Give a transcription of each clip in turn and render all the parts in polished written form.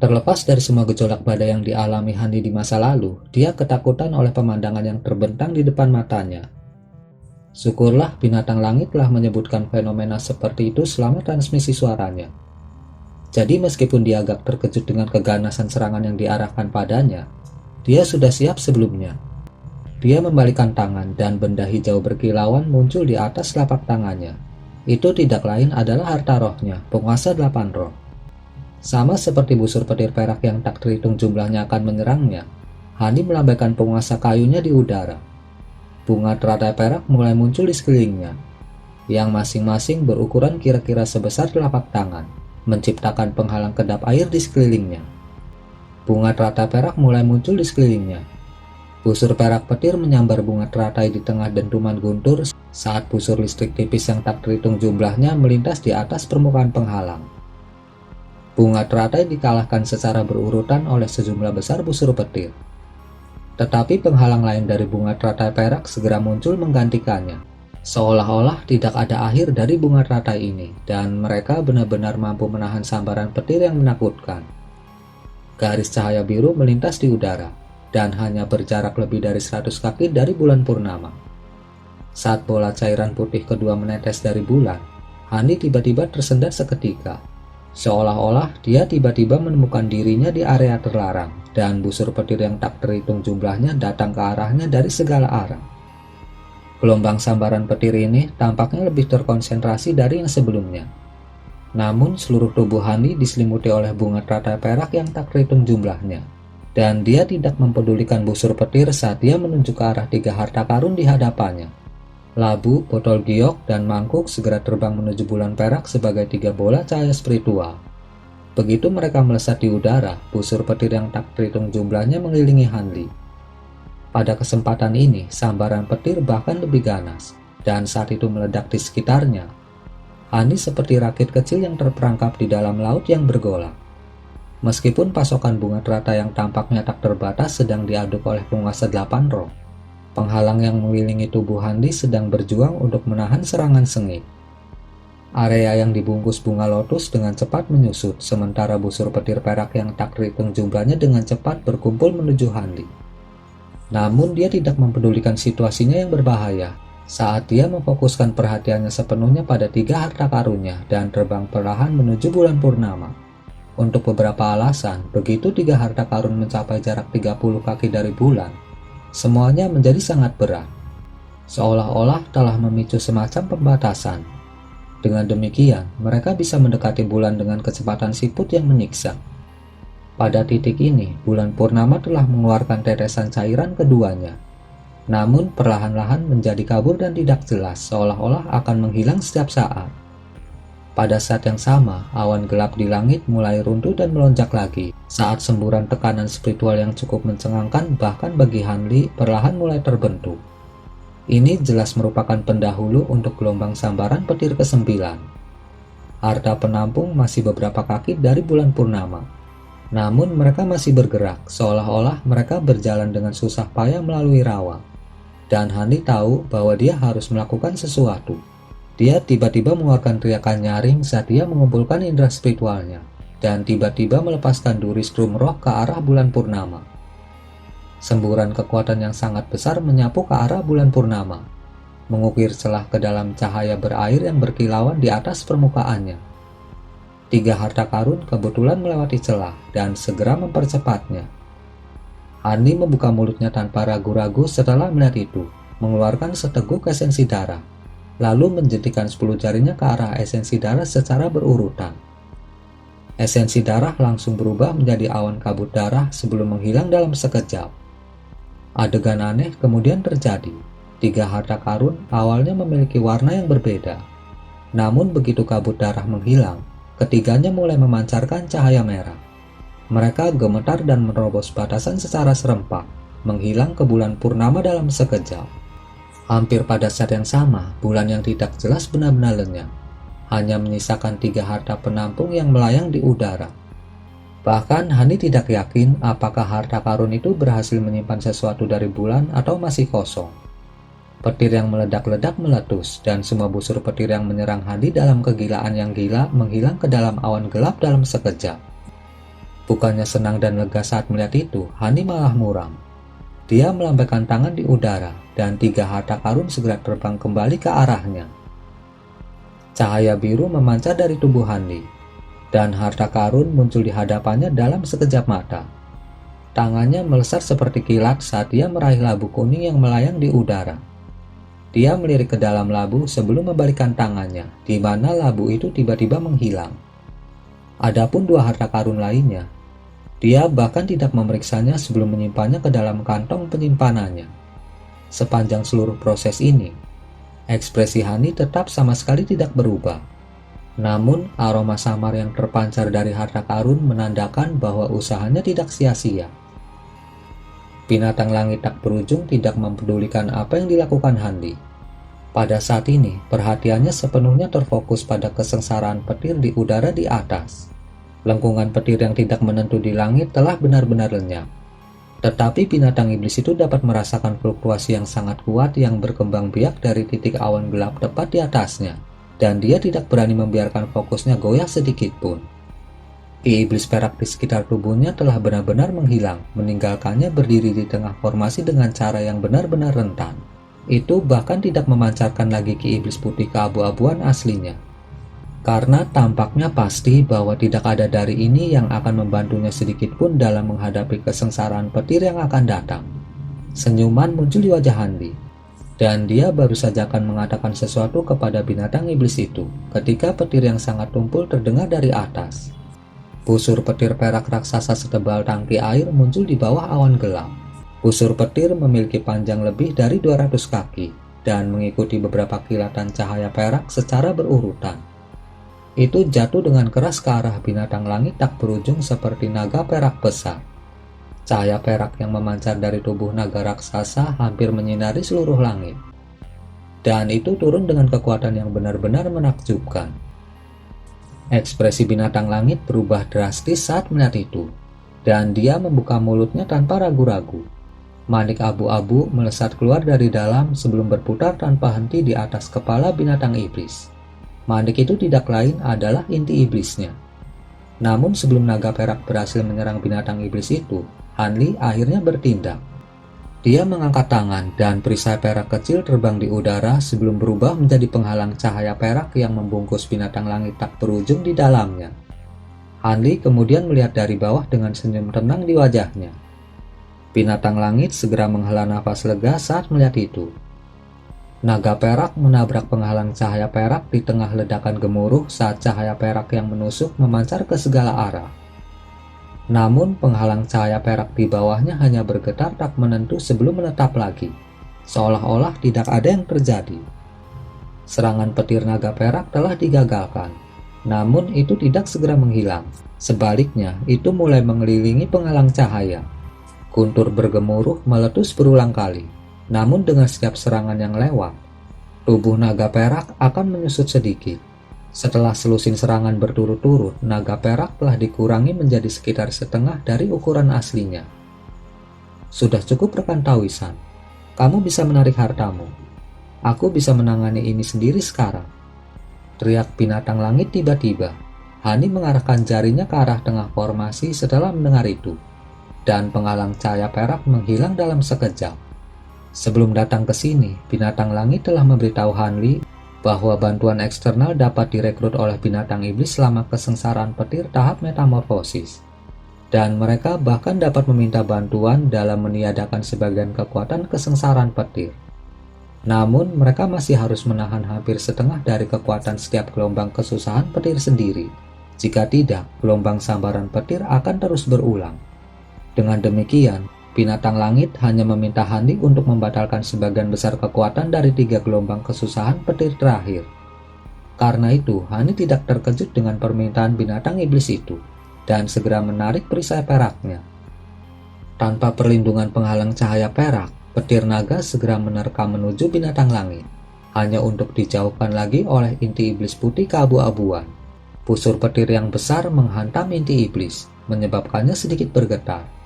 Terlepas dari semua gejolak badai yang dialami Hani di masa lalu, dia ketakutan oleh pemandangan yang terbentang di depan matanya. Syukurlah binatang langit telah menyebutkan fenomena seperti itu selama transmisi suaranya. Jadi meskipun dia agak terkejut dengan keganasan serangan yang diarahkan padanya, dia sudah siap sebelumnya. Dia membalikkan tangan dan benda hijau berkilauan muncul di atas telapak tangannya. Itu tidak lain adalah harta rohnya, penguasa 8 roh. Sama seperti busur petir perak yang tak terhitung jumlahnya akan menyerangnya, Hani melambaikan penguasa kayunya di udara. Bunga teratai perak mulai muncul di sekelilingnya, yang masing-masing berukuran kira-kira sebesar telapak tangan, menciptakan penghalang kedap air di sekelilingnya. Bunga teratai perak mulai muncul di sekelilingnya. Busur perak petir menyambar bunga teratai di tengah dentuman guntur saat busur listrik tipis yang tak terhitung jumlahnya melintas di atas permukaan penghalang. Bunga teratai dikalahkan secara berurutan oleh sejumlah besar busur petir. Tetapi penghalang lain dari bunga teratai perak segera muncul menggantikannya. Seolah-olah tidak ada akhir dari bunga teratai ini, dan mereka benar-benar mampu menahan sambaran petir yang menakutkan. Garis cahaya biru melintas di udara, dan hanya berjarak lebih dari 100 kaki dari bulan purnama. Saat bola cairan putih kedua menetes dari bulan, Hani tiba-tiba tersendat seketika. Seolah-olah dia tiba-tiba menemukan dirinya di area terlarang, dan busur petir yang tak terhitung jumlahnya datang ke arahnya dari segala arah. Gelombang sambaran petir ini tampaknya lebih terkonsentrasi dari yang sebelumnya. Namun seluruh tubuh Hani diselimuti oleh bunga teratai perak yang tak terhitung jumlahnya, dan dia tidak mempedulikan busur petir saat dia menuju ke arah 3 harta karun di hadapannya. Labu, botol giok, dan mangkuk segera terbang menuju bulan perak sebagai 3 bola cahaya spiritual. Begitu mereka melesat di udara, busur petir yang tak terhitung jumlahnya mengelilingi Hanli. Pada kesempatan ini, sambaran petir bahkan lebih ganas, dan saat itu meledak di sekitarnya. Hani seperti rakit kecil yang terperangkap di dalam laut yang bergolak. Meskipun pasokan bunga teratai yang tampaknya tak terbatas sedang diaduk oleh penguasa 8 roh, penghalang yang mengelilingi tubuh Hani sedang berjuang untuk menahan serangan sengit. Area yang dibungkus bunga lotus dengan cepat menyusut, sementara busur petir perak yang tak terhitung jumlahnya dengan cepat berkumpul menuju Hani. Namun dia tidak mempedulikan situasinya yang berbahaya saat dia memfokuskan perhatiannya sepenuhnya pada 3 harta karunnya dan terbang perlahan menuju bulan purnama. Untuk beberapa alasan, begitu 3 harta karun mencapai jarak 30 kaki dari bulan, semuanya menjadi sangat berat, seolah-olah telah memicu semacam pembatasan. Dengan demikian, mereka bisa mendekati bulan dengan kecepatan siput yang menyiksa. Pada titik ini, bulan purnama telah mengeluarkan tetesan cairan keduanya. Namun perlahan-lahan menjadi kabur dan tidak jelas, seolah-olah akan menghilang setiap saat. Pada saat yang sama, awan gelap di langit mulai runtuh dan melonjak lagi, saat semburan tekanan spiritual yang cukup mencengangkan bahkan bagi Hanli perlahan mulai terbentuk. Ini jelas merupakan pendahulu untuk gelombang sambaran petir ke-9. Harta penampung masih beberapa kaki dari bulan purnama. Namun mereka masih bergerak, seolah-olah mereka berjalan dengan susah payah melalui rawa. Dan Hani tahu bahwa dia harus melakukan sesuatu. Dia tiba-tiba mengeluarkan teriakan nyaring saat dia mengumpulkan indera spiritualnya, dan tiba-tiba melepaskan duri strum roh ke arah bulan purnama. Semburan kekuatan yang sangat besar menyapu ke arah bulan purnama, mengukir celah ke dalam cahaya berair yang berkilauan di atas permukaannya. 3 harta karun kebetulan melewati celah dan segera mempercepatnya. Hani membuka mulutnya tanpa ragu-ragu setelah melihat itu, mengeluarkan seteguk esensi darah, lalu menjentikan 10 jarinya ke arah esensi darah secara berurutan. Esensi darah langsung berubah menjadi awan kabut darah sebelum menghilang dalam sekejap. Adegan aneh kemudian terjadi. 3 harta karun awalnya memiliki warna yang berbeda. Namun begitu kabut darah menghilang, ketiganya mulai memancarkan cahaya merah. Mereka gemetar dan menerobos batasan secara serempak, menghilang ke bulan purnama dalam sekejap. Hampir pada saat yang sama, bulan yang tidak jelas benar-benar lenyap, hanya menyisakan 3 harta penampung yang melayang di udara. Bahkan Hani tidak yakin apakah harta karun itu berhasil menyimpan sesuatu dari bulan atau masih kosong. Petir yang meledak-ledak meletus, dan semua busur petir yang menyerang Hani dalam kegilaan yang gila menghilang ke dalam awan gelap dalam sekejap. Bukannya senang dan lega saat melihat itu, Hani malah muram. Dia melambaikan tangan di udara dan 3 harta karun segera terbang kembali ke arahnya. Cahaya biru memancar dari tubuh Hani, dan harta karun muncul di hadapannya dalam sekejap mata. Tangannya melesat seperti kilat saat dia meraih labu kuning yang melayang di udara. Dia melirik ke dalam labu sebelum membalikkan tangannya, di mana labu itu tiba-tiba menghilang. Adapun 2 harta karun lainnya, dia bahkan tidak memeriksanya sebelum menyimpannya ke dalam kantong penyimpanannya. Sepanjang seluruh proses ini, ekspresi Hani tetap sama sekali tidak berubah. Namun, aroma samar yang terpancar dari harta karun menandakan bahwa usahanya tidak sia-sia. Binatang langit tak berujung tidak mempedulikan apa yang dilakukan Hani. Pada saat ini, perhatiannya sepenuhnya terfokus pada kesengsaraan petir di udara di atas. Lengkungan petir yang tidak menentu di langit telah benar-benar lenyap. Tetapi binatang iblis itu dapat merasakan fluktuasi yang sangat kuat yang berkembang biak dari titik awan gelap tepat di atasnya, dan dia tidak berani membiarkan fokusnya goyah sedikit pun. Ki iblis perak di sekitar tubuhnya telah benar-benar menghilang, meninggalkannya berdiri di tengah formasi dengan cara yang benar-benar rentan. Itu bahkan tidak memancarkan lagi ki iblis putih keabu-abuan aslinya. Karena tampaknya pasti bahwa tidak ada dari ini yang akan membantunya sedikit pun dalam menghadapi kesengsaraan petir yang akan datang. Senyuman muncul di wajah Handi, dan dia baru saja akan mengatakan sesuatu kepada binatang iblis itu ketika petir yang sangat tumpul terdengar dari atas. Busur petir perak raksasa setebal tangki air muncul di bawah awan gelap. Busur petir memiliki panjang lebih dari 200 kaki dan mengikuti beberapa kilatan cahaya perak secara berurutan. Itu jatuh dengan keras ke arah binatang langit tak berujung seperti naga perak besar. Cahaya perak yang memancar dari tubuh naga raksasa hampir menyinari seluruh langit. Dan itu turun dengan kekuatan yang benar-benar menakjubkan. Ekspresi binatang langit berubah drastis saat melihat itu, dan dia membuka mulutnya tanpa ragu-ragu. Manik abu-abu melesat keluar dari dalam sebelum berputar tanpa henti di atas kepala binatang iblis. Manik itu tidak lain adalah inti iblisnya. Namun sebelum naga perak berhasil menyerang binatang iblis itu, Hanli akhirnya bertindak. Dia mengangkat tangan dan perisai perak kecil terbang di udara sebelum berubah menjadi penghalang cahaya perak yang membungkus binatang langit tak berujung di dalamnya. Hanli kemudian melihat dari bawah dengan senyum tenang di wajahnya. Binatang langit segera menghela nafas lega saat melihat itu. Naga perak menabrak penghalang cahaya perak di tengah ledakan gemuruh saat cahaya perak yang menusuk memancar ke segala arah. Namun penghalang cahaya perak di bawahnya hanya bergetar tak menentu sebelum menetap lagi, seolah-olah tidak ada yang terjadi. Serangan petir naga perak telah digagalkan, namun itu tidak segera menghilang. Sebaliknya, itu mulai mengelilingi penghalang cahaya. Guntur bergemuruh meletus berulang kali, namun dengan setiap serangan yang lewat, tubuh naga perak akan menyusut sedikit. Setelah selusin serangan berturut-turut, naga perak telah dikurangi menjadi sekitar setengah dari ukuran aslinya. Sudah cukup rekan Tawisan, kamu bisa menarik hartamu. Aku bisa menangani ini sendiri sekarang. Teriak binatang langit tiba-tiba. Hani mengarahkan jarinya ke arah tengah formasi setelah mendengar itu, dan penghalang cahaya perak menghilang dalam sekejap. Sebelum datang ke sini, binatang langit telah memberitahu Hanli bahwa bantuan eksternal dapat direkrut oleh binatang iblis selama kesengsaraan petir tahap metamorfosis. Dan mereka bahkan dapat meminta bantuan dalam meniadakan sebagian kekuatan kesengsaraan petir. Namun, mereka masih harus menahan hampir setengah dari kekuatan setiap gelombang kesusahan petir sendiri. Jika tidak, gelombang sambaran petir akan terus berulang. Dengan demikian, binatang langit hanya meminta Handi untuk membatalkan sebagian besar kekuatan dari 3 gelombang kesusahan petir terakhir. Karena itu, Hani tidak terkejut dengan permintaan binatang iblis itu, dan segera menarik perisai peraknya. Tanpa perlindungan penghalang cahaya perak, petir naga segera menerkam menuju binatang langit, hanya untuk dijauhkan lagi oleh inti iblis putih keabu-abuan. Busur petir yang besar menghantam inti iblis, menyebabkannya sedikit bergetar.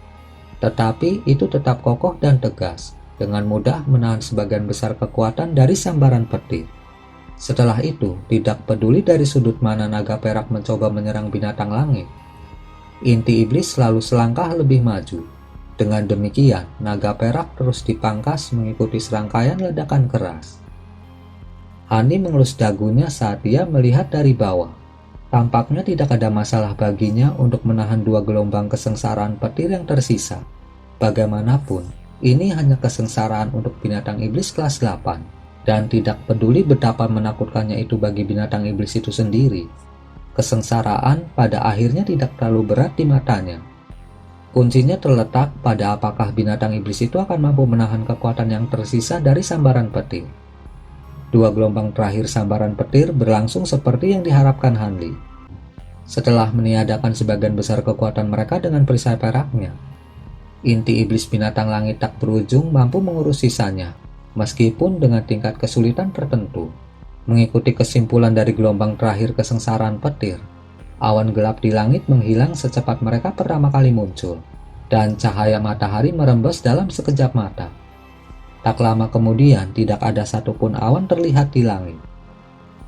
Tetapi itu tetap kokoh dan tegas, dengan mudah menahan sebagian besar kekuatan dari sambaran petir. Setelah itu, tidak peduli dari sudut mana naga perak mencoba menyerang binatang langit, Inti iblis selalu selangkah lebih maju. Dengan demikian, naga perak terus dipangkas mengikuti serangkaian ledakan keras. Hani mengelus dagunya saat dia melihat dari bawah. Tampaknya tidak ada masalah baginya untuk menahan dua gelombang kesengsaraan petir yang tersisa. Bagaimanapun, ini hanya kesengsaraan untuk binatang iblis kelas 8, dan tidak peduli betapa menakutkannya itu bagi binatang iblis itu sendiri. Kesengsaraan pada akhirnya tidak terlalu berat di matanya. Kuncinya terletak pada apakah binatang iblis itu akan mampu menahan kekuatan yang tersisa dari sambaran petir. Dua gelombang terakhir sambaran petir berlangsung seperti yang diharapkan Hanli. Setelah meniadakan sebagian besar kekuatan mereka dengan perisai peraknya, inti iblis binatang langit tak berujung mampu mengurus sisanya, meskipun dengan tingkat kesulitan tertentu. Mengikuti kesimpulan dari gelombang terakhir kesengsaraan petir, awan gelap di langit menghilang secepat mereka pertama kali muncul, dan cahaya matahari merembes dalam sekejap mata. Tak lama kemudian, tidak ada satupun awan terlihat di langit.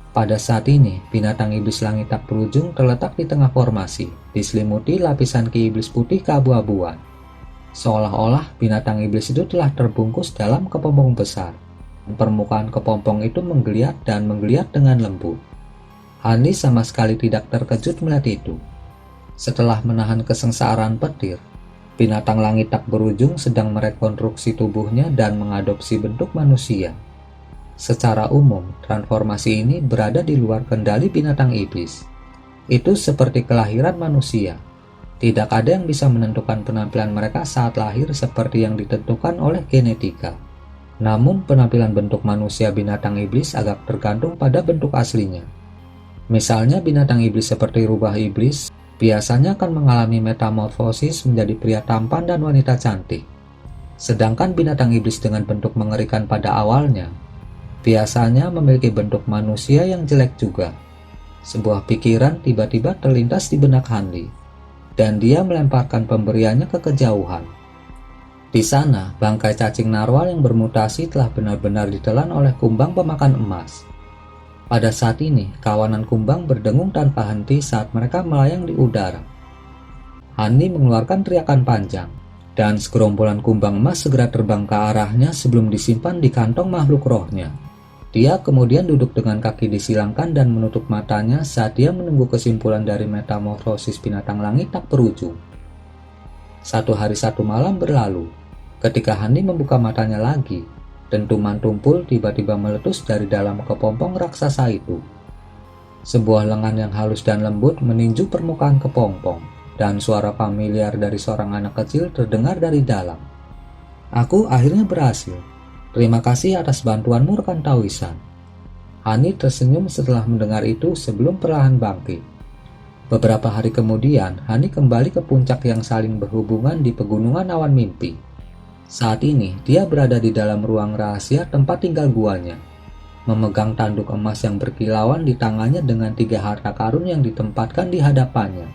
Pada saat ini, binatang iblis langit tak berujung terletak di tengah formasi, diselimuti lapisan ki iblis putih keabu-abuan. Seolah-olah binatang iblis itu telah terbungkus dalam kepompong besar. Permukaan kepompong itu menggeliat dan menggeliat dengan lembut. Hani sama sekali tidak terkejut melihat itu. Setelah menahan kesengsaraan petir, binatang langit tak berujung sedang merekonstruksi tubuhnya dan mengadopsi bentuk manusia. Secara umum, transformasi ini berada di luar kendali binatang iblis. Itu seperti kelahiran manusia. Tidak ada yang bisa menentukan penampilan mereka saat lahir seperti yang ditentukan oleh genetika. Namun, penampilan bentuk manusia binatang iblis agak tergantung pada bentuk aslinya. Misalnya binatang iblis seperti rubah iblis biasanya akan mengalami metamorfosis menjadi pria tampan dan wanita cantik. Sedangkan binatang iblis dengan bentuk mengerikan pada awalnya biasanya memiliki bentuk manusia yang jelek juga. Sebuah pikiran tiba-tiba terlintas di benak Hanli, dan dia melemparkan pemberiannya ke kejauhan. Di sana, bangkai cacing narwal yang bermutasi telah benar-benar ditelan oleh kumbang pemakan emas. Pada saat ini, kawanan kumbang berdengung tanpa henti saat mereka melayang di udara. Hani mengeluarkan teriakan panjang, dan segerombolan kumbang emas segera terbang ke arahnya sebelum disimpan di kantong makhluk rohnya. Dia kemudian duduk dengan kaki disilangkan dan menutup matanya saat dia menunggu kesimpulan dari metamorfosis binatang langit tak berujung. 1 hari 1 malam berlalu. Ketika Hani membuka matanya lagi, dentuman tumpul tiba-tiba meletus dari dalam kepompong raksasa itu. Sebuah lengan yang halus dan lembut meninju permukaan kepompong, dan suara familiar dari seorang anak kecil terdengar dari dalam. "Aku akhirnya berhasil. Terima kasih atas bantuanmu, rekan Taoisan." Hani tersenyum setelah mendengar itu sebelum perlahan bangkit. Beberapa hari kemudian, Hani kembali ke puncak yang saling berhubungan di pegunungan awan mimpi. Saat ini, dia berada di dalam ruang rahasia tempat tinggal guanya, memegang tanduk emas yang berkilauan di tangannya dengan 3 harta karun yang ditempatkan di hadapannya.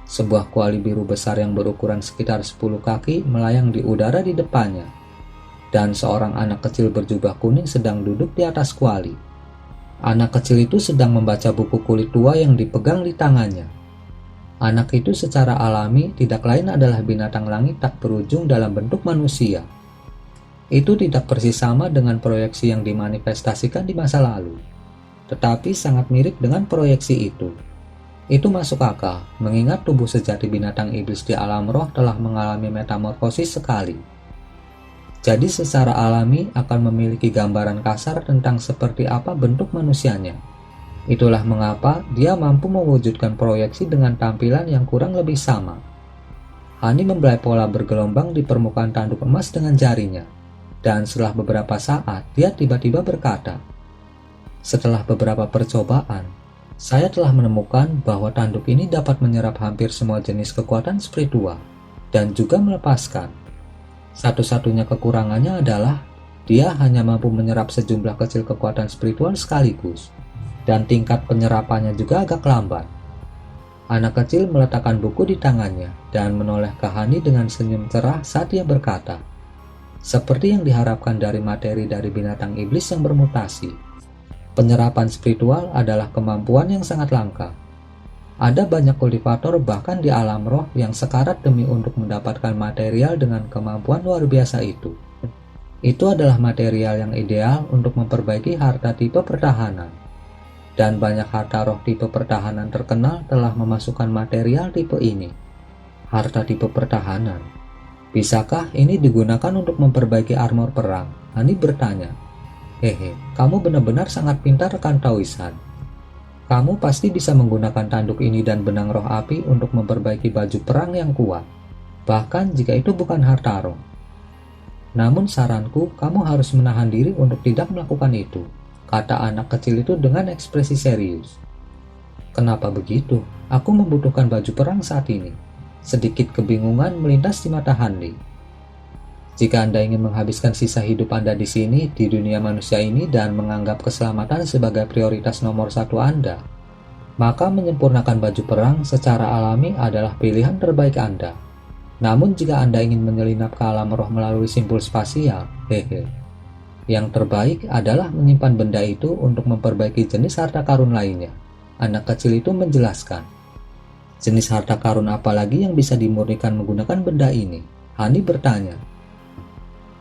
Sebuah kuali biru besar yang berukuran sekitar 10 kaki melayang di udara di depannya, dan seorang anak kecil berjubah kuning sedang duduk di atas kuali. Anak kecil itu sedang membaca buku kulit tua yang dipegang di tangannya. Anak itu secara alami tidak lain adalah binatang langit tak berujung dalam bentuk manusia. Itu tidak persis sama dengan proyeksi yang dimanifestasikan di masa lalu, tetapi sangat mirip dengan proyeksi itu. Itu masuk akal, mengingat tubuh sejati binatang iblis di alam roh telah mengalami metamorfosis sekali. Jadi secara alami akan memiliki gambaran kasar tentang seperti apa bentuk manusianya. Itulah mengapa dia mampu mewujudkan proyeksi dengan tampilan yang kurang lebih sama. Hani membelai pola bergelombang di permukaan tanduk emas dengan jarinya, dan setelah beberapa saat dia tiba-tiba berkata, "Setelah beberapa percobaan, saya telah menemukan bahwa tanduk ini dapat menyerap hampir semua jenis kekuatan spiritual, dan juga melepaskan. Satu-satunya kekurangannya adalah dia hanya mampu menyerap sejumlah kecil kekuatan spiritual sekaligus, dan tingkat penyerapannya juga agak lambat." Anak kecil meletakkan buku di tangannya dan menoleh ke Hani dengan senyum cerah saat dia berkata, "Seperti yang diharapkan dari materi dari binatang iblis yang bermutasi, penyerapan spiritual adalah kemampuan yang sangat langka. Ada banyak kultivator bahkan di alam roh yang sekarat demi untuk mendapatkan material dengan kemampuan luar biasa itu. Itu adalah material yang ideal untuk memperbaiki harta tipe pertahanan. Dan banyak harta roh tipe pertahanan terkenal telah memasukkan material tipe ini. Harta tipe pertahanan. Bisakah ini digunakan untuk memperbaiki armor perang? Hani bertanya. Hehe, kamu benar-benar sangat pintar rekan Taoisan. Kamu pasti bisa menggunakan tanduk ini dan benang roh api untuk memperbaiki baju perang yang kuat, bahkan jika itu bukan harta roh. Namun saranku, kamu harus menahan diri untuk tidak melakukan itu, kata anak kecil itu dengan ekspresi serius. Kenapa begitu? Aku membutuhkan baju perang saat ini. Sedikit kebingungan melintas di mata Hanli. Jika Anda ingin menghabiskan sisa hidup Anda di sini, di dunia manusia ini, dan menganggap keselamatan sebagai prioritas nomor satu Anda, maka menyempurnakan baju perang secara alami adalah pilihan terbaik Anda. Namun jika Anda ingin menyelinap ke alam roh melalui simpul spasial, yang terbaik adalah menyimpan benda itu untuk memperbaiki jenis harta karun lainnya. Anak kecil itu menjelaskan. Jenis harta karun apa lagi yang bisa dimurnikan menggunakan benda ini? Hani bertanya.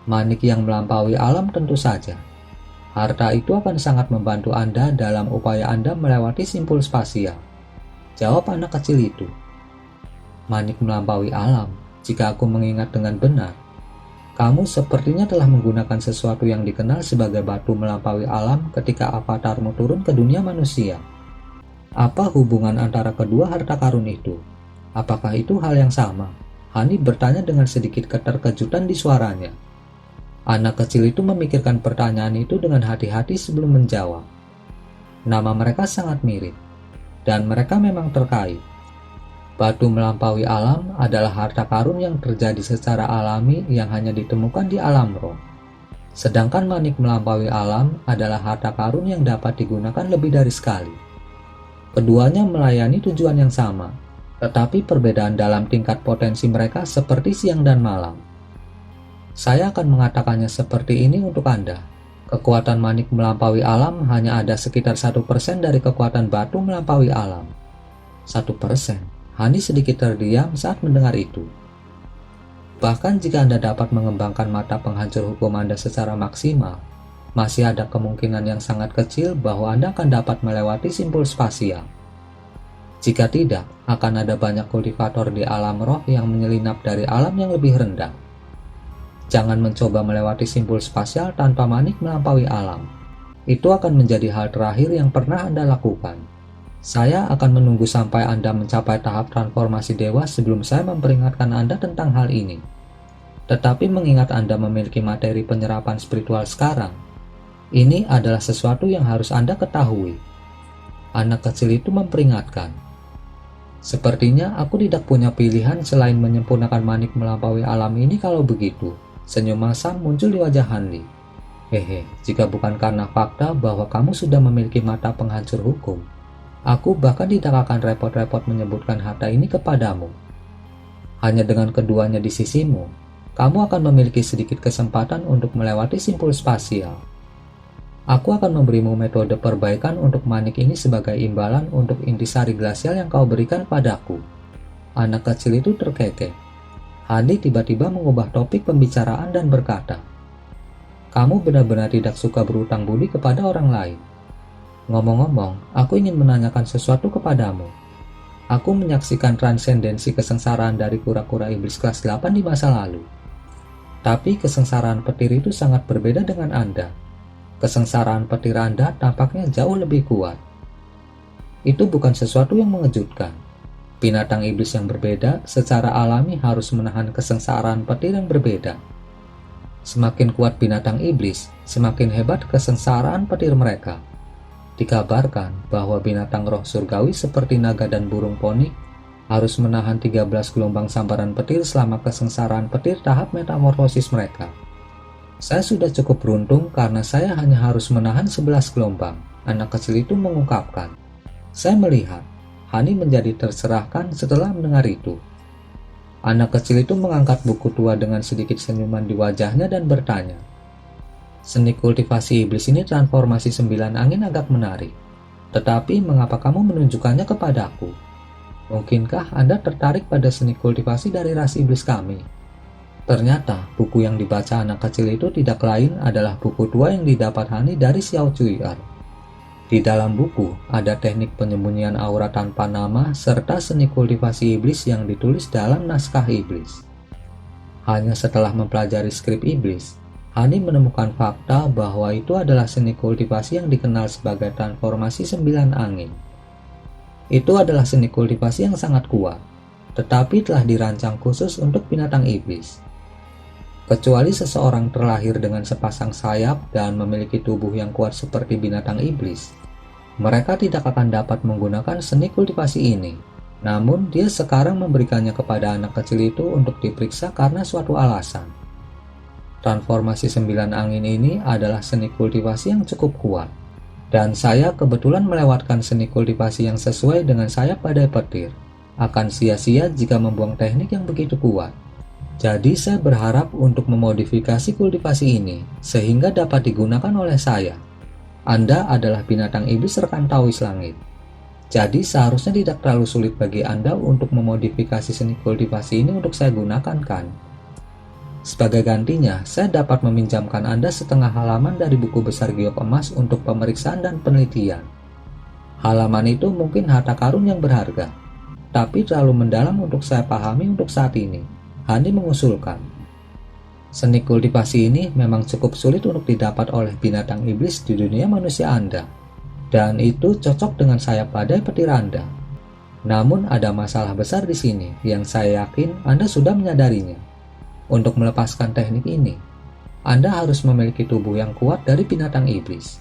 Manik yang melampaui alam tentu saja. Harta itu akan sangat membantu Anda dalam upaya Anda melewati simpul spasial. Jawab anak kecil itu. Manik melampaui alam, jika aku mengingat dengan benar. Kamu sepertinya telah menggunakan sesuatu yang dikenal sebagai batu melampaui alam ketika avatarmu turun ke dunia manusia. Apa hubungan antara kedua harta karun itu? Apakah itu hal yang sama? Hani bertanya dengan sedikit keterkejutan di suaranya. Anak kecil itu memikirkan pertanyaan itu dengan hati-hati sebelum menjawab. Nama mereka sangat mirip, dan mereka memang terkait. Batu melampaui alam adalah harta karun yang terjadi secara alami yang hanya ditemukan di alam roh. Sedangkan manik melampaui alam adalah harta karun yang dapat digunakan lebih dari sekali. Keduanya melayani tujuan yang sama, tetapi perbedaan dalam tingkat potensi mereka seperti siang dan malam. Saya akan mengatakannya seperti ini untuk Anda. Kekuatan manik melampaui alam hanya ada sekitar 1% dari kekuatan batu melampaui alam. 1%. Hani sedikit terdiam saat mendengar itu. Bahkan jika Anda dapat mengembangkan mata penghancur hukum Anda secara maksimal, masih ada kemungkinan yang sangat kecil bahwa Anda akan dapat melewati simpul spasial. Jika tidak, akan ada banyak kultivator di alam roh yang menyelinap dari alam yang lebih rendah. Jangan mencoba melewati simpul spasial tanpa manik melampaui alam. Itu akan menjadi hal terakhir yang pernah Anda lakukan. Saya akan menunggu sampai Anda mencapai tahap transformasi dewa sebelum saya memperingatkan Anda tentang hal ini. Tetapi mengingat Anda memiliki materi penyerapan spiritual sekarang, ini adalah sesuatu yang harus Anda ketahui. Anak kecil itu memperingatkan. Sepertinya aku tidak punya pilihan selain menyempurnakan manik melampaui alam ini kalau begitu. Senyum masam muncul di wajah Hanli. Jika bukan karena fakta bahwa kamu sudah memiliki mata penghancur hukum, aku bahkan tidak akan repot-repot menyebutkan harta ini kepadamu. Hanya dengan keduanya di sisimu, kamu akan memiliki sedikit kesempatan untuk melewati simpul spasial. Aku akan memberimu metode perbaikan untuk manik ini sebagai imbalan untuk intisari glasial yang kau berikan padaku. Anak kecil itu terkekeh. Hani tiba-tiba mengubah topik pembicaraan dan berkata, kamu benar-benar tidak suka berutang budi kepada orang lain. Ngomong-ngomong, aku ingin menanyakan sesuatu kepadamu. Aku menyaksikan transendensi kesengsaraan dari kura-kura iblis kelas 8 di masa lalu. Tapi kesengsaraan petir itu sangat berbeda dengan Anda. Kesengsaraan petir Anda tampaknya jauh lebih kuat. Itu bukan sesuatu yang mengejutkan. Binatang iblis yang berbeda secara alami harus menahan kesengsaraan petir yang berbeda. Semakin kuat binatang iblis, semakin hebat kesengsaraan petir mereka. Dikabarkan bahwa binatang roh surgawi seperti naga dan burung poni harus menahan 13 gelombang sambaran petir selama kesengsaraan petir tahap metamorfosis mereka. Saya sudah cukup beruntung karena saya hanya harus menahan 11 gelombang, anak kecil itu mengungkapkan. Saya melihat Hani menjadi tercerahkan setelah mendengar itu. Anak kecil itu mengangkat buku tua dengan sedikit senyuman di wajahnya dan bertanya, seni kultivasi iblis ini transformasi 9 angin agak menarik. Tetapi mengapa kamu menunjukkannya kepadaku? Mungkinkah Anda tertarik pada seni kultivasi dari ras iblis kami? Ternyata, buku yang dibaca anak kecil itu tidak lain adalah buku tua yang didapat Hani dari Xiao Cui'er. Di dalam buku, ada teknik penyembunyian aura tanpa nama serta seni kultivasi iblis yang ditulis dalam naskah iblis. Hanya setelah mempelajari skrip iblis, Hani menemukan fakta bahwa itu adalah seni kultivasi yang dikenal sebagai transformasi 9 angin. Itu adalah seni kultivasi yang sangat kuat, tetapi telah dirancang khusus untuk binatang iblis. Kecuali seseorang terlahir dengan sepasang sayap dan memiliki tubuh yang kuat seperti binatang iblis, mereka tidak akan dapat menggunakan seni kultivasi ini. Namun, dia sekarang memberikannya kepada anak kecil itu untuk diperiksa karena suatu alasan. Transformasi 9 angin ini adalah seni kultivasi yang cukup kuat, dan saya kebetulan melewatkan seni kultivasi yang sesuai dengan sayap badai petir. Akan sia-sia jika membuang teknik yang begitu kuat. Jadi saya berharap untuk memodifikasi kultivasi ini sehingga dapat digunakan oleh saya. Anda adalah binatang iblis rekan Taois langit. Jadi seharusnya tidak terlalu sulit bagi Anda untuk memodifikasi seni kultivasi ini untuk saya gunakan kan? Sebagai gantinya, saya dapat meminjamkan Anda setengah halaman dari buku besar giok emas untuk pemeriksaan dan penelitian. Halaman itu mungkin harta karun yang berharga, tapi terlalu mendalam untuk saya pahami untuk saat ini. Hani mengusulkan. Seni kultivasi ini memang cukup sulit untuk didapat oleh binatang iblis di dunia manusia Anda, dan itu cocok dengan sayap badai petir Anda. Namun ada masalah besar di sini yang saya yakin Anda sudah menyadarinya. Untuk melepaskan teknik ini, Anda harus memiliki tubuh yang kuat dari binatang iblis.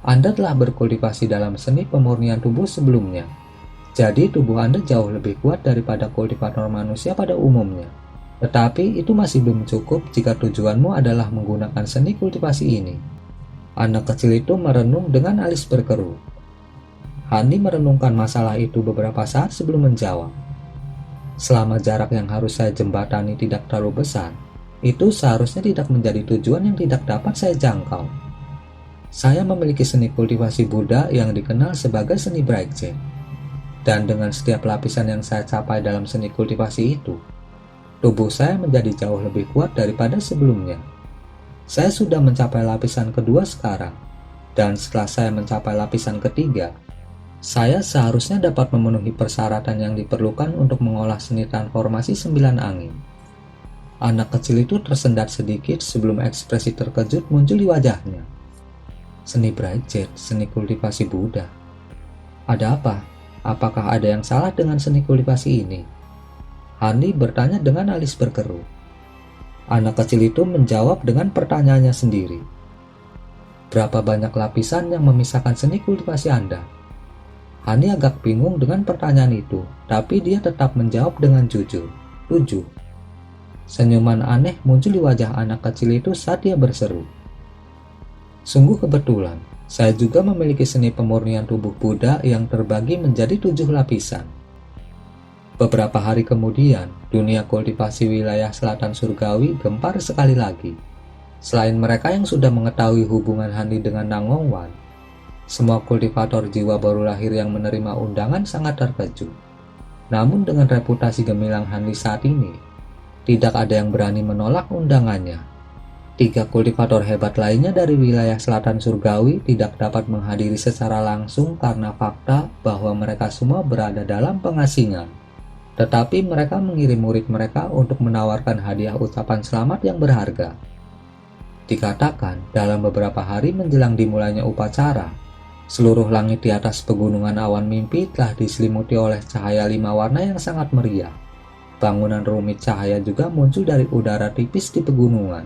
Anda telah berkultivasi dalam seni pemurnian tubuh sebelumnya, jadi tubuh Anda jauh lebih kuat daripada kultivator manusia pada umumnya. Tetapi itu masih belum cukup jika tujuanmu adalah menggunakan seni kultivasi ini. Anak kecil itu merenung dengan alis berkerut. Hani merenungkan masalah itu beberapa saat sebelum menjawab. Selama jarak yang harus saya jembatani tidak terlalu besar, itu seharusnya tidak menjadi tujuan yang tidak dapat saya jangkau. Saya memiliki seni kultivasi Buddha yang dikenal sebagai seni Bright. Dan dengan setiap lapisan yang saya capai dalam seni kultivasi itu, tubuh saya menjadi jauh lebih kuat daripada sebelumnya. Saya sudah mencapai lapisan kedua sekarang, dan setelah saya mencapai lapisan ketiga, saya seharusnya dapat memenuhi persyaratan yang diperlukan untuk mengolah seni transformasi 9 angin. Anak kecil itu tersendat sedikit sebelum ekspresi terkejut muncul di wajahnya. Seni Bright, seni kultivasi Buddha. Ada apa? Apakah ada yang salah dengan seni kultivasi ini? Hani bertanya dengan alis berkerut. Anak kecil itu menjawab dengan pertanyaannya sendiri. Berapa banyak lapisan yang memisahkan seni kultivasi Anda? Hani agak bingung dengan pertanyaan itu, tapi dia tetap menjawab dengan jujur. 7. Senyuman aneh muncul di wajah anak kecil itu saat dia berseru. Sungguh kebetulan, saya juga memiliki seni pemurnian tubuh Buddha yang terbagi menjadi 7 lapisan. Beberapa hari kemudian, dunia kultivasi wilayah selatan surgawi gempar sekali lagi. Selain mereka yang sudah mengetahui hubungan Hani dengan Nangongwan, semua kultivator jiwa baru lahir yang menerima undangan sangat terkejut. Namun dengan reputasi gemilang Hani saat ini, tidak ada yang berani menolak undangannya. 3 kultivator hebat lainnya dari wilayah selatan surgawi tidak dapat menghadiri secara langsung karena fakta bahwa mereka semua berada dalam pengasingan. Tetapi mereka mengirim murid mereka untuk menawarkan hadiah ucapan selamat yang berharga. Dikatakan, dalam beberapa hari menjelang dimulainya upacara, seluruh langit di atas pegunungan awan mimpi telah diselimuti oleh cahaya 5 warna yang sangat meriah. Bangunan rumit cahaya juga muncul dari udara tipis di pegunungan.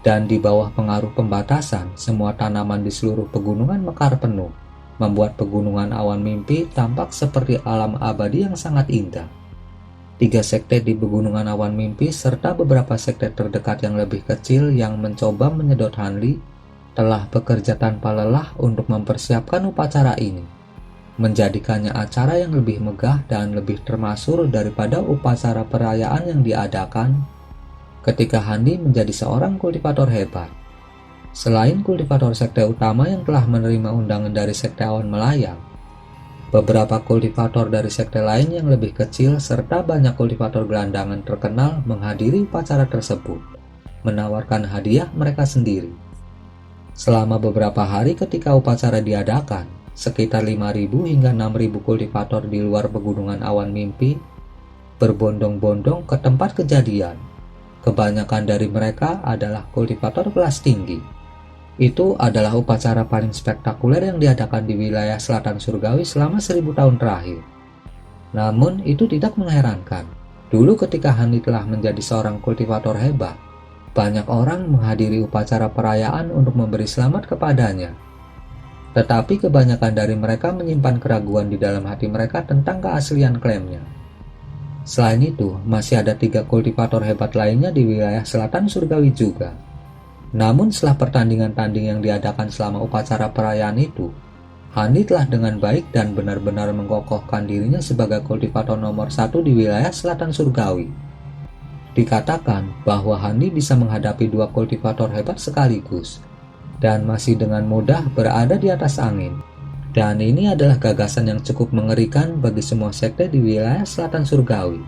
Dan di bawah pengaruh pembatasan, semua tanaman di seluruh pegunungan mekar penuh, membuat pegunungan awan mimpi tampak seperti alam abadi yang sangat indah. 3 sekte di pegunungan awan mimpi serta beberapa sekte terdekat yang lebih kecil yang mencoba menyedot Hanli telah bekerja tanpa lelah untuk mempersiapkan upacara ini, menjadikannya acara yang lebih megah dan lebih termasyhur daripada upacara perayaan yang diadakan ketika Hanli menjadi seorang kultivator hebat. Selain kultivator sekte utama yang telah menerima undangan dari sekte awan melayang, Beberapa kultivator dari sekte lain yang lebih kecil serta banyak kultivator gelandangan terkenal menghadiri upacara tersebut, menawarkan hadiah mereka sendiri. Selama beberapa hari ketika upacara diadakan, sekitar 5.000 hingga 6.000 kultivator di luar pegunungan awan mimpi berbondong-bondong ke tempat kejadian. Kebanyakan dari mereka adalah kultivator kelas tinggi. Itu adalah upacara paling spektakuler yang diadakan di wilayah selatan surgawi selama 1000 tahun terakhir. Namun itu tidak mengherankan. Dulu ketika Hani telah menjadi seorang kultivator hebat, banyak orang menghadiri upacara perayaan untuk memberi selamat kepadanya. Tetapi kebanyakan dari mereka menyimpan keraguan di dalam hati mereka tentang keaslian klaimnya. Selain itu, masih ada 3 kultivator hebat lainnya di wilayah selatan surgawi juga. Namun setelah pertandingan tanding yang diadakan selama upacara perayaan itu, Hani telah dengan baik dan benar-benar mengokohkan dirinya sebagai kultivator nomor 1 di wilayah selatan surgawi. Dikatakan bahwa Hani bisa menghadapi 2 kultivator hebat sekaligus, dan masih dengan mudah berada di atas angin. Dan ini adalah gagasan yang cukup mengerikan bagi semua sekte di wilayah selatan surgawi.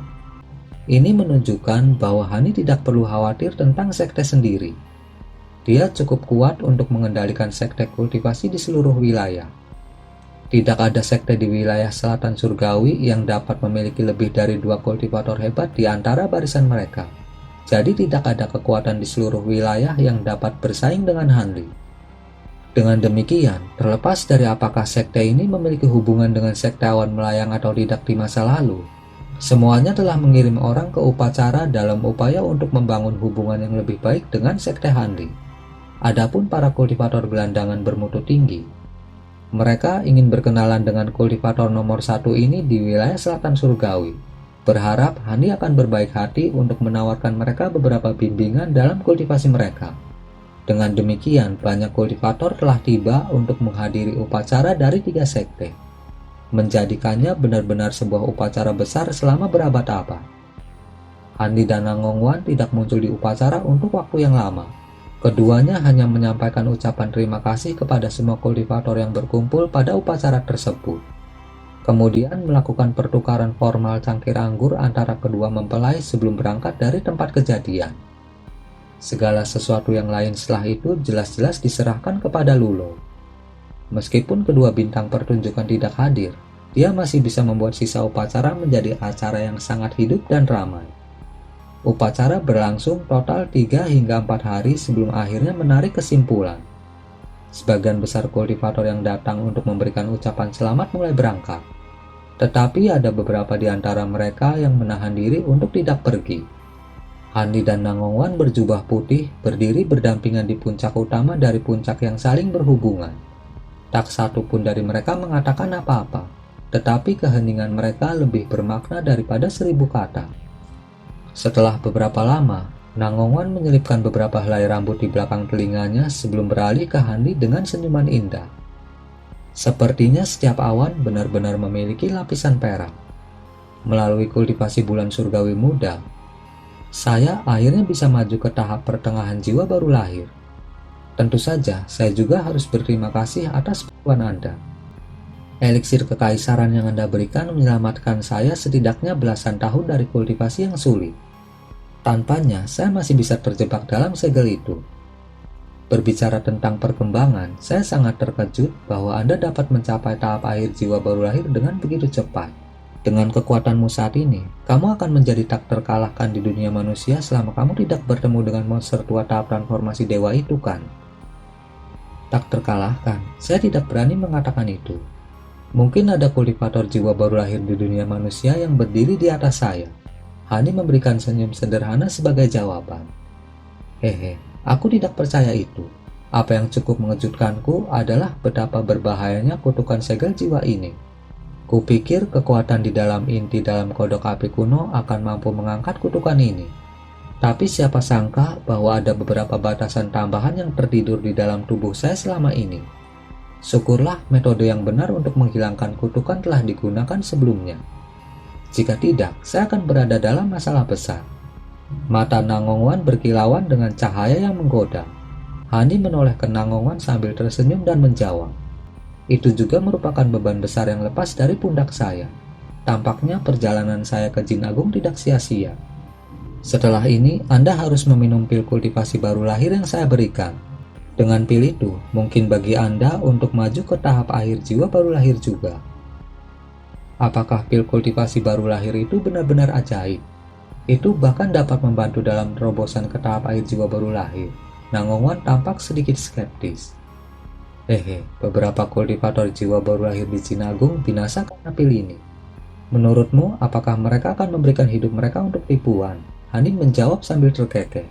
Ini menunjukkan bahwa Hani tidak perlu khawatir tentang sekte sendiri. Dia cukup kuat untuk mengendalikan sekte kultivasi di seluruh wilayah. Tidak ada sekte di wilayah selatan surgawi yang dapat memiliki lebih dari 2 kultivator hebat di antara barisan mereka. Jadi tidak ada kekuatan di seluruh wilayah yang dapat bersaing dengan Hanli. Dengan demikian, terlepas dari apakah sekte ini memiliki hubungan dengan sekte awan melayang atau tidak di masa lalu, semuanya telah mengirim orang ke upacara dalam upaya untuk membangun hubungan yang lebih baik dengan sekte Hanli. Adapun para kultivator gelandangan bermutu tinggi, mereka ingin berkenalan dengan kultivator nomor 1 ini di wilayah selatan surgawi, berharap Hani akan berbaik hati untuk menawarkan mereka beberapa bimbingan dalam kultivasi mereka. Dengan demikian, banyak kultivator telah tiba untuk menghadiri upacara dari 3 sekte, menjadikannya benar-benar sebuah upacara besar selama berabad-abad. Hani dan Nangongwan tidak muncul di upacara untuk waktu yang lama. Keduanya hanya menyampaikan ucapan terima kasih kepada semua kultivator yang berkumpul pada upacara tersebut. Kemudian melakukan pertukaran formal cangkir anggur antara kedua mempelai sebelum berangkat dari tempat kejadian. Segala sesuatu yang lain setelah itu jelas-jelas diserahkan kepada Lulo. Meskipun kedua bintang pertunjukan tidak hadir, dia masih bisa membuat sisa upacara menjadi acara yang sangat hidup dan ramai. Upacara berlangsung total 3 hingga 4 hari sebelum akhirnya menarik kesimpulan. Sebagian besar kultivator yang datang untuk memberikan ucapan selamat mulai berangkat. Tetapi ada beberapa di antara mereka yang menahan diri untuk tidak pergi. Hani dan Nangongwan berjubah putih berdiri berdampingan di puncak utama dari puncak yang saling berhubungan. Tak satu pun dari mereka mengatakan apa-apa, tetapi keheningan mereka lebih bermakna daripada 1000 kata. Setelah beberapa lama, Nangongwan menyelipkan beberapa helai rambut di belakang telinganya sebelum beralih ke Hani dengan senyuman indah. Sepertinya setiap awan benar-benar memiliki lapisan perak. Melalui kultivasi bulan surgawi muda, saya akhirnya bisa maju ke tahap pertengahan jiwa baru lahir. Tentu saja, saya juga harus berterima kasih atas bantuan Anda. Eliksir kekaisaran yang Anda berikan menyelamatkan saya setidaknya belasan tahun dari kultivasi yang sulit. Tanpanya, saya masih bisa terjebak dalam segel itu. Berbicara tentang perkembangan, saya sangat terkejut bahwa Anda dapat mencapai tahap akhir jiwa baru lahir dengan begitu cepat. Dengan kekuatanmu saat ini, kamu akan menjadi tak terkalahkan di dunia manusia selama kamu tidak bertemu dengan monster tua tahap transformasi dewa itu, kan? Tak terkalahkan, saya tidak berani mengatakan itu. Mungkin ada kultivator jiwa baru lahir di dunia manusia yang berdiri di atas saya. Hani memberikan senyum sederhana sebagai jawaban. Hehe, aku tidak percaya itu. Apa yang cukup mengejutkanku adalah betapa berbahayanya kutukan segel jiwa ini. Kupikir kekuatan di dalam inti dalam kodok api kuno akan mampu mengangkat kutukan ini. Tapi siapa sangka bahwa ada beberapa batasan tambahan yang tertidur di dalam tubuh saya selama ini. Syukurlah metode yang benar untuk menghilangkan kutukan telah digunakan sebelumnya. Jika tidak, saya akan berada dalam masalah besar. Mata Nangongwan berkilauan dengan cahaya yang menggoda. Hani menoleh ke Nangongwan sambil tersenyum dan menjawab, Itu juga merupakan beban besar yang lepas dari pundak saya. Tampaknya perjalanan saya ke Jin Agung tidak sia-sia. Setelah ini, Anda harus meminum pil kultivasi baru lahir yang saya berikan. Dengan pil itu, mungkin bagi Anda untuk maju ke tahap akhir jiwa baru lahir juga. Apakah pil kultivasi baru lahir itu benar-benar ajaib? Itu bahkan dapat membantu dalam terobosan ke tahap akhir jiwa baru lahir. Nangongwan tampak sedikit skeptis. Beberapa kultivator jiwa baru lahir di Jin Agung binasa karena pil ini. Menurutmu, apakah mereka akan memberikan hidup mereka untuk tipuan? Hani menjawab sambil terkekeh.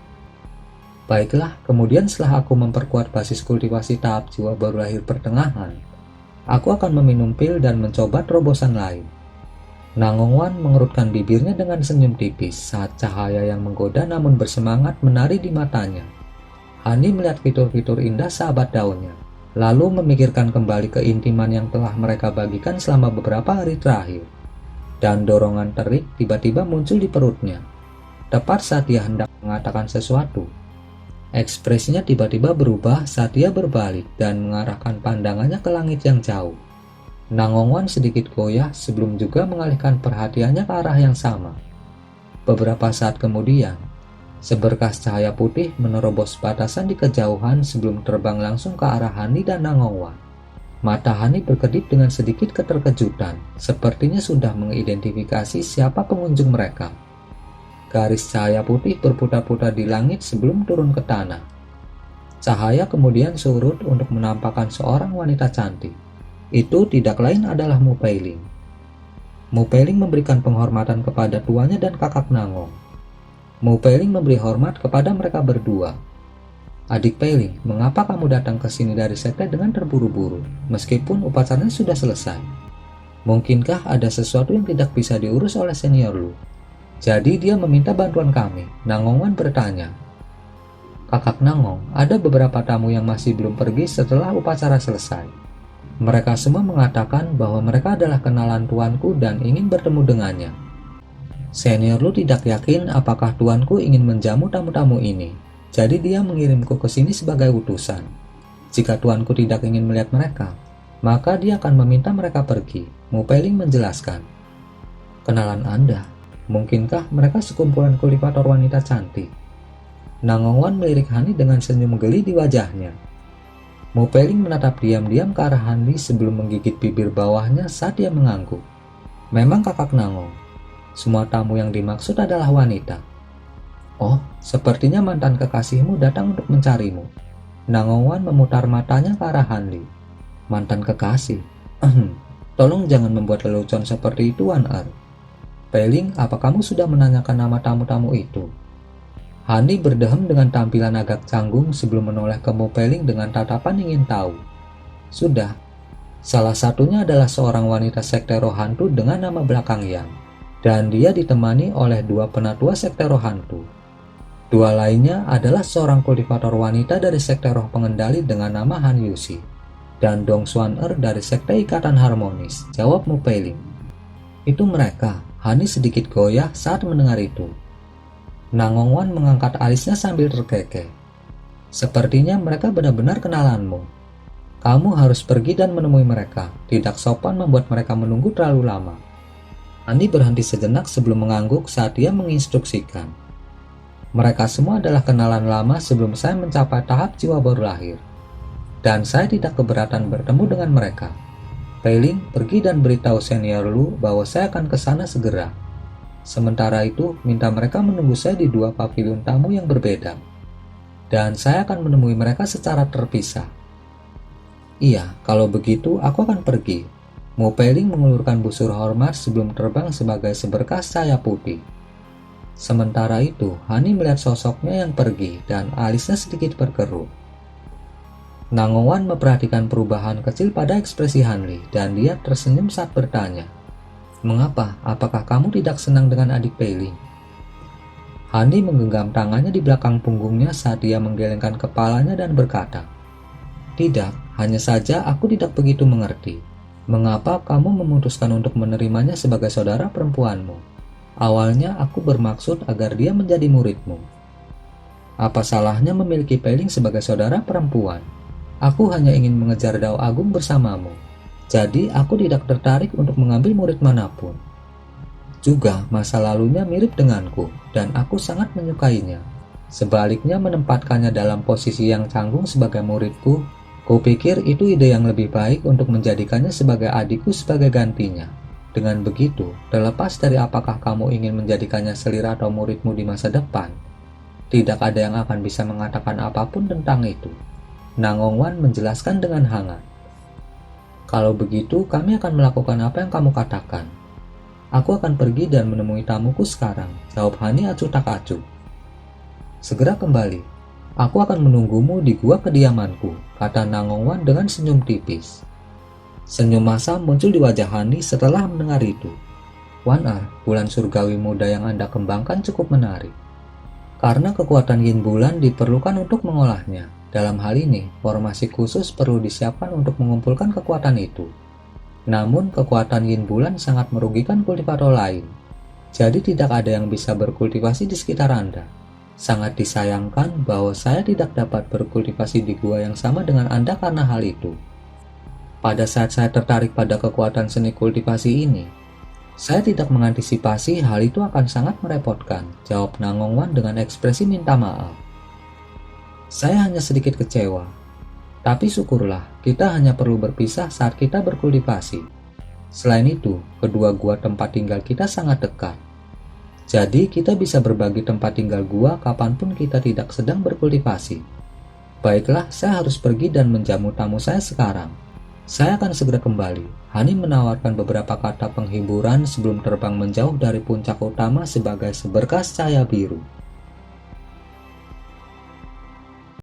Baiklah, kemudian setelah aku memperkuat basis kultivasi tahap jiwa baru lahir pertengahan, aku akan meminum pil dan mencoba terobosan lain. Nangongwan mengerutkan bibirnya dengan senyum tipis saat cahaya yang menggoda namun bersemangat menari di matanya. Hani melihat fitur-fitur indah sahabat daunnya, lalu memikirkan kembali keintiman yang telah mereka bagikan selama beberapa hari terakhir. Dan dorongan terik tiba-tiba muncul di perutnya. Tepat saat dia hendak mengatakan sesuatu, ekspresinya tiba-tiba berubah saat dia berbalik dan mengarahkan pandangannya ke langit yang jauh. Nangongwan sedikit goyah sebelum juga mengalihkan perhatiannya ke arah yang sama. Beberapa saat kemudian, seberkas cahaya putih menerobos batasan di kejauhan sebelum terbang langsung ke arah Hani dan Nangongwan. Mata Hani berkedip dengan sedikit keterkejutan, sepertinya sudah mengidentifikasi siapa pengunjung mereka. Garis cahaya putih berputar-putar di langit sebelum turun ke tanah. Cahaya kemudian surut untuk menampakkan seorang wanita cantik. Itu tidak lain adalah Mu Peiling. Mu Peiling memberikan penghormatan kepada tuanya dan kakak Nangong. Mu Peiling memberi hormat kepada mereka berdua. Adik Peiling, mengapa kamu datang ke sini dari sekte dengan terburu-buru, meskipun upacaranya sudah selesai? Mungkinkah ada sesuatu yang tidak bisa diurus oleh senior Lu? Jadi dia meminta bantuan kami, Nangongwan bertanya. Kakak Nangong, ada beberapa tamu yang masih belum pergi setelah upacara selesai. Mereka semua mengatakan bahwa mereka adalah kenalan tuanku dan ingin bertemu dengannya. Senior Lu tidak yakin apakah tuanku ingin menjamu tamu-tamu ini. Jadi dia mengirimku ke sini sebagai utusan. Jika tuanku tidak ingin melihat mereka, maka dia akan meminta mereka pergi, Mu Peiling menjelaskan. Kenalan Anda? Mungkinkah mereka sekumpulan kultivator wanita cantik? Nangongwan melirik Hani dengan senyum geli di wajahnya. Mu Peiling menatap diam-diam ke arah Hani sebelum menggigit bibir bawahnya saat dia mengangguk. Memang kakak Nangong, semua tamu yang dimaksud adalah wanita. Oh, sepertinya mantan kekasihmu datang untuk mencarimu. Nangongwan memutar matanya ke arah Hanli. Mantan kekasih? Tolong jangan membuat lelucon seperti itu, Wan Er. Peiling, apa kamu sudah menanyakan nama tamu-tamu itu? Hani berdehem dengan tampilan agak canggung sebelum menoleh ke Mu Peiling dengan tatapan ingin tahu. Sudah. Salah satunya adalah seorang wanita sekte roh hantu dengan nama belakang Yang, dan dia ditemani oleh dua penatua sekte roh hantu. Dua lainnya adalah seorang kultivator wanita dari sekte roh pengendali dengan nama Han Yusi, dan Dong Xuan Er dari sekte ikatan harmonis, jawab Mu Peiling. Itu mereka. Hani sedikit goyah saat mendengar itu. Nangongwan mengangkat alisnya sambil terkekeh. Sepertinya mereka benar-benar kenalanmu. Kamu harus pergi dan menemui mereka. Tidak sopan membuat mereka menunggu terlalu lama. Hani berhenti sejenak sebelum mengangguk saat dia menginstruksikan. Mereka semua adalah kenalan lama sebelum saya mencapai tahap jiwa baru lahir. Dan saya tidak keberatan bertemu dengan mereka. Peiling, pergi dan beritahu senior Lu bahwa saya akan ke sana segera. Sementara itu, minta mereka menunggu saya di dua pavilion tamu yang berbeda. Dan saya akan menemui mereka secara terpisah. Iya, kalau begitu aku akan pergi. Mu Peiling mengulurkan busur hormat sebelum terbang sebagai seberkas cahaya putih. Sementara itu, Hani melihat sosoknya yang pergi dan alisnya sedikit berkerut. Nangongwan memperhatikan perubahan kecil pada ekspresi Hanli dan dia tersenyum saat bertanya, "Mengapa? Apakah kamu tidak senang dengan adik Peiling?" Hani menggenggam tangannya di belakang punggungnya saat dia menggelengkan kepalanya dan berkata, "Tidak, hanya saja aku tidak begitu mengerti. Mengapa kamu memutuskan untuk menerimanya sebagai saudara perempuanmu? Awalnya aku bermaksud agar dia menjadi muridmu. Apa salahnya memiliki Peiling sebagai saudara perempuan? Aku hanya ingin mengejar dao agung bersamamu. Jadi aku tidak tertarik untuk mengambil murid manapun. Juga masa lalunya mirip denganku dan aku sangat menyukainya. Sebaliknya menempatkannya dalam posisi yang canggung sebagai muridku, kupikir itu ide yang lebih baik untuk menjadikannya sebagai adikku sebagai gantinya. Dengan begitu, terlepas dari apakah kamu ingin menjadikannya selira atau muridmu di masa depan, tidak ada yang akan bisa mengatakan apapun tentang itu. Nangongwan menjelaskan dengan hangat. Kalau begitu, kami akan melakukan apa yang kamu katakan. Aku akan pergi dan menemui tamuku sekarang, jawab Hani acuh tak acuh. Segera kembali. Aku akan menunggumu di gua kediamanku, kata Nangongwan dengan senyum tipis. Senyum masam muncul di wajah Hani setelah mendengar itu. Wan Er, bulan surgawi muda yang Anda kembangkan cukup menarik. Karena kekuatan yin bulan diperlukan untuk mengolahnya. Dalam hal ini, formasi khusus perlu disiapkan untuk mengumpulkan kekuatan itu. Namun, kekuatan yin bulan sangat merugikan kultivator lain. Jadi tidak ada yang bisa berkultivasi di sekitar Anda. Sangat disayangkan bahwa saya tidak dapat berkultivasi di gua yang sama dengan Anda karena hal itu. Pada saat saya tertarik pada kekuatan seni kultivasi ini, saya tidak mengantisipasi hal itu akan sangat merepotkan, jawab Nangongwan dengan ekspresi minta maaf. Saya hanya sedikit kecewa, tapi syukurlah kita hanya perlu berpisah saat kita berkultivasi. Selain itu, kedua gua tempat tinggal kita sangat dekat. Jadi kita bisa berbagi tempat tinggal gua kapanpun kita tidak sedang berkultivasi. Baiklah, saya harus pergi dan menjamu tamu saya sekarang. Saya akan segera kembali. Hani menawarkan beberapa kata penghiburan sebelum terbang menjauh dari puncak utama sebagai seberkas cahaya biru.